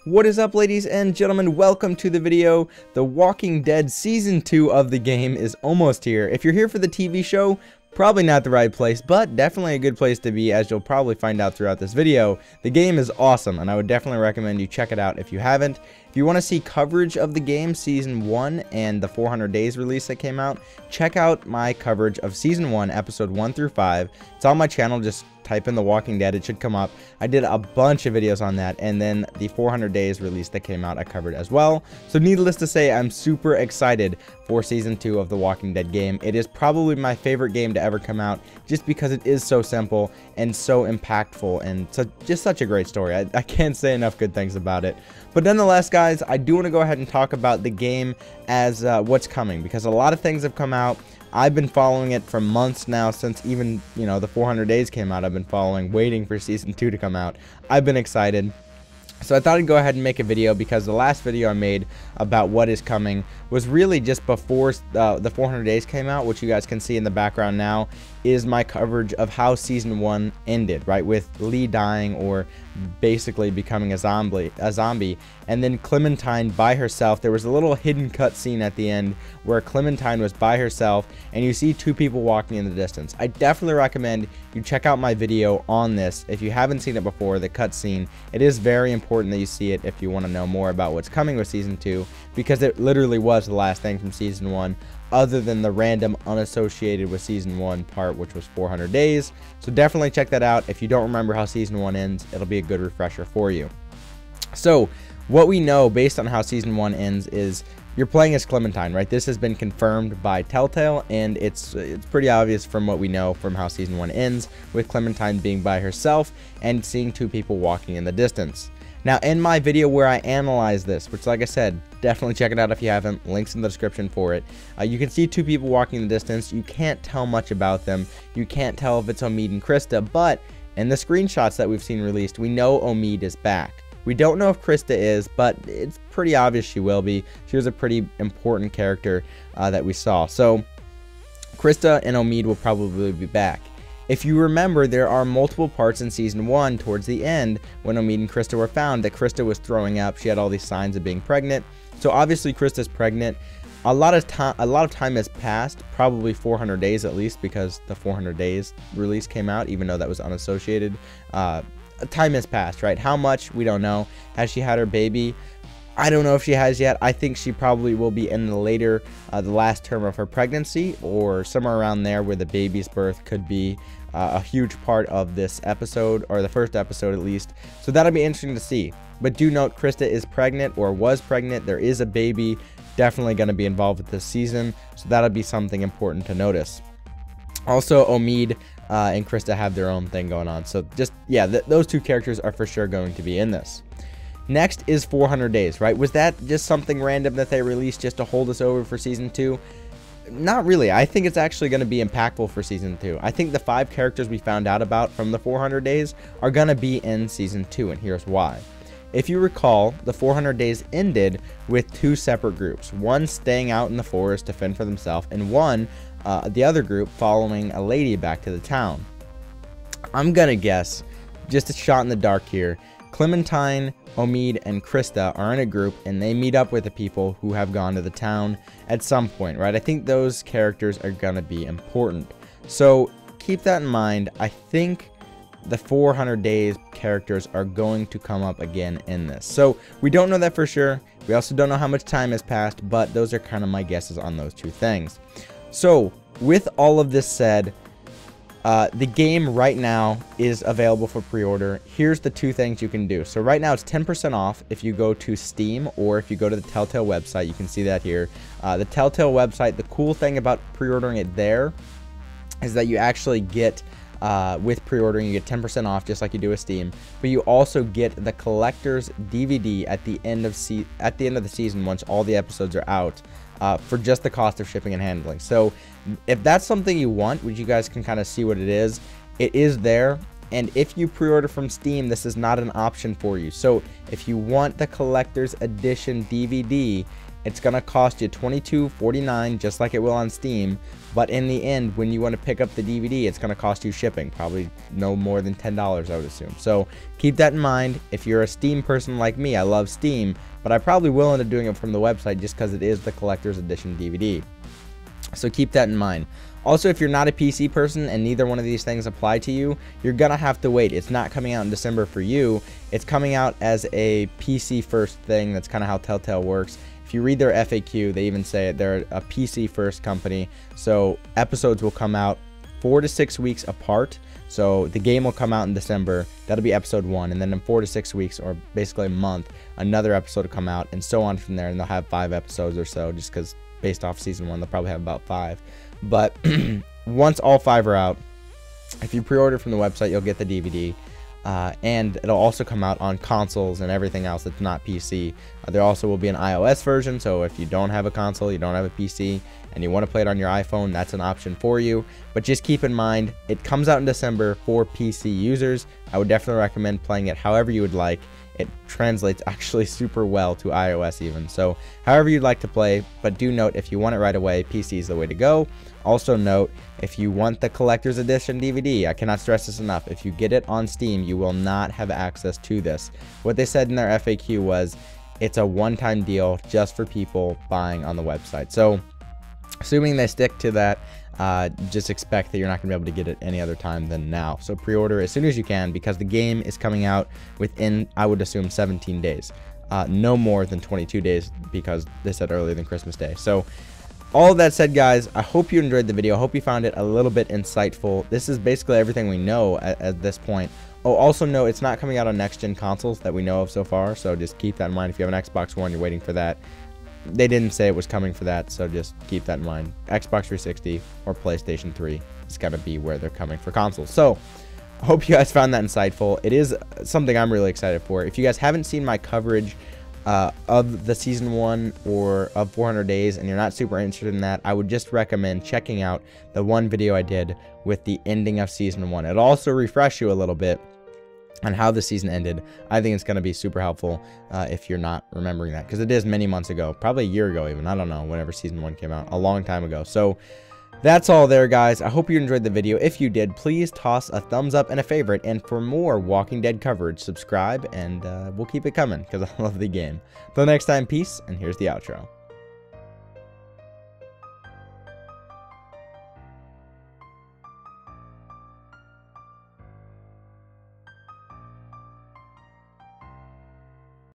What is up, ladies and gentlemen? Welcome to the video. The Walking Dead Season 2 of the game is almost here. If you're here for the TV show, probably not the right place, but definitely a good place to be, as you'll probably find out throughout this video. The game is awesome, and I would definitely recommend you check it out if you haven't. If you want to see coverage of the game, Season 1, and the 400 Days release that came out, check out my coverage of Season 1, Episode 1 through 5. It's on my channel, just type in The Walking Dead, it should come up. I did a bunch of videos on that, and then the 400 Days release that came out I covered as well. So needless to say, I'm super excited for Season 2 of The Walking Dead game. It is probably my favorite game to ever come out, just because it is so simple and so impactful, and just such a great story. I can't say enough good things about it. But nonetheless, guys, I do want to go ahead and talk about the game as what's coming, because a lot of things have come out. I've been following it for months now, since even, the 400 Days came out. I've been following, waiting for Season 2 to come out. I've been excited. So I thought I'd go ahead and make a video, because the last video I made about what is coming was really just before the 400 Days came out, which you guys can see in the background now, is my coverage of how Season 1 ended, right, with Lee dying, or basically becoming a zombie, and then Clementine by herself. There was a little hidden cut scene at the end where Clementine was by herself, and you see two people walking in the distance. I definitely recommend you check out my video on this if you haven't seen it before, the cut scene. It is very important that you see it if you want to know more about what's coming with Season 2, because it literally was the last thing from Season 1, other than the random unassociated with Season 1 part, which was 400 Days. So definitely check that out. If you don't remember how Season 1 ends, it'll be a good refresher for you. So what we know based on how Season 1 ends is you're playing as Clementine, right? This has been confirmed by Telltale, and it's pretty obvious from what we know from how Season 1 ends, with Clementine being by herself and seeing two people walking in the distance. Now, in my video where I analyze this, which, like I said, definitely check it out if you haven't, links in the description for it, you can see two people walking in the distance. You can't tell much about them. You can't tell if it's Omid and Krista, but in the screenshots that we've seen released, we know Omid is back. We don't know if Krista is, but it's pretty obvious she will be. She was a pretty important character that we saw. So Krista and Omid will probably be back. If you remember, there are multiple parts in Season 1 towards the end when Omid and Krista were found that Krista was throwing up. She had all these signs of being pregnant. So obviously Krista's pregnant. A lot of time has passed, probably 400 days at least, because the 400 Days release came out, even though that was unassociated. Time has passed, right? How much? We don't know. Has she had her baby? I don't know if she has yet. I think she probably will be in the last term of her pregnancy, or somewhere around there, where the baby's birth could be a huge part of this episode, or the first episode at least. So that'll be interesting to see. But do note, Krista is pregnant, or was pregnant. There is a baby definitely going to be involved with this season, so that'll be something important to notice. Also, Omid and Krista have their own thing going on. So just, yeah, those two characters are for sure going to be in this. Next is 400 Days, right? Was that just something random that they released just to hold us over for Season 2? Not really. I think it's actually going to be impactful for Season 2. I think the 5 characters we found out about from the 400 Days are going to be in Season 2, and here's why. If you recall, the 400 Days ended with 2 separate groups. One staying out in the forest to fend for themselves, and one, the other group, following a lady back to the town. I'm going to guess, just a shot in the dark here, Clementine, Omid, and Krista are in a group, and they meet up with the people who have gone to the town at some point, right? I think those characters are going to be important. So keep that in mind. I think the 400 Days characters are going to come up again in this. So we don't know that for sure. We also don't know how much time has passed, but those are kind of my guesses on those two things. So with all of this said, the game right now is available for pre-order. Here's the 2 things you can do. So right now it's 10% off if you go to Steam, or if you go to the Telltale website. You can see that here. The Telltale website, the cool thing about pre-ordering it there is that you actually get, with pre-ordering, you get 10% off just like you do with Steam, but you also get the collector's DVD at the end of the season, once all the episodes are out, for just the cost of shipping and handling. So if that's something you want, which you guys can kind of see what it is there. And if you pre-order from Steam, this is not an option for you. So if you want the collector's edition DVD, it's going to cost you $22.49 just like it will on Steam, but in the end, when you want to pick up the DVD, it's going to cost you shipping, probably no more than $10, I would assume. So keep that in mind. If you're a Steam person like me, I love Steam, but I probably will end up doing it from the website just because it is the collector's edition DVD. So keep that in mind. Also, if you're not a PC person and neither one of these things apply to you, you're gonna have to wait. It's not coming out in December for you. It's coming out as a PC first thing. That's kind of how Telltale works. If you read their FAQ, they even say they're a PC first company. So episodes will come out 4 to 6 weeks apart. So the game will come out in December. That'll be episode 1. And then in 4 to 6 weeks, or basically a month, another episode will come out, and so on from there. And they'll have 5 episodes or so, just because based off season 1, they'll probably have about 5. But once all 5 are out, if you pre-order from the website, you'll get the DVD. And it'll also come out on consoles and everything else that's not PC. There also will be an iOS version, so if you don't have a console, you don't have a PC, and you want to play it on your iPhone, that's an option for you. But just keep in mind, it comes out in December for PC users. I would definitely recommend playing it however you would like. It translates actually super well to iOS even. So however you'd like to play, but do note, if you want it right away, PC is the way to go. Also note, if you want the collector's edition DVD, I cannot stress this enough, if you get it on Steam, you will not have access to this. What they said in their FAQ was, it's a one-time deal just for people buying on the website. So assuming they stick to that, just expect that you're not going to be able to get it any other time than now. So pre-order as soon as you can, because the game is coming out within, I would assume, 17 days. No more than 22 days, because they said earlier than Christmas Day. So all of that said, guys, I hope you enjoyed the video. I hope you found it a little bit insightful. This is basically everything we know at this point. Oh, also note, it's not coming out on next-gen consoles that we know of so far, so just keep that in mind. If you have an Xbox One, you're waiting for that. They didn't say it was coming for that, so just keep that in mind. Xbox 360 or PlayStation 3 is going to be where they're coming for consoles. So I hope you guys found that insightful. It is something I'm really excited for. If you guys haven't seen my coverage of the season 1 or of 400 days and you're not super interested in that, I would just recommend checking out the one video I did with the ending of season 1. It'll also refresh you a little bit on how the season ended. I think it's going to be super helpful if you're not remembering that, because it is many months ago, probably a year ago even, I don't know, whenever season 1 came out, a long time ago. So that's all there, guys. I hope you enjoyed the video. If you did, please toss a thumbs up and a favorite, and for more Walking Dead coverage, subscribe, and we'll keep it coming, because I love the game. Till next time, peace, and here's the outro.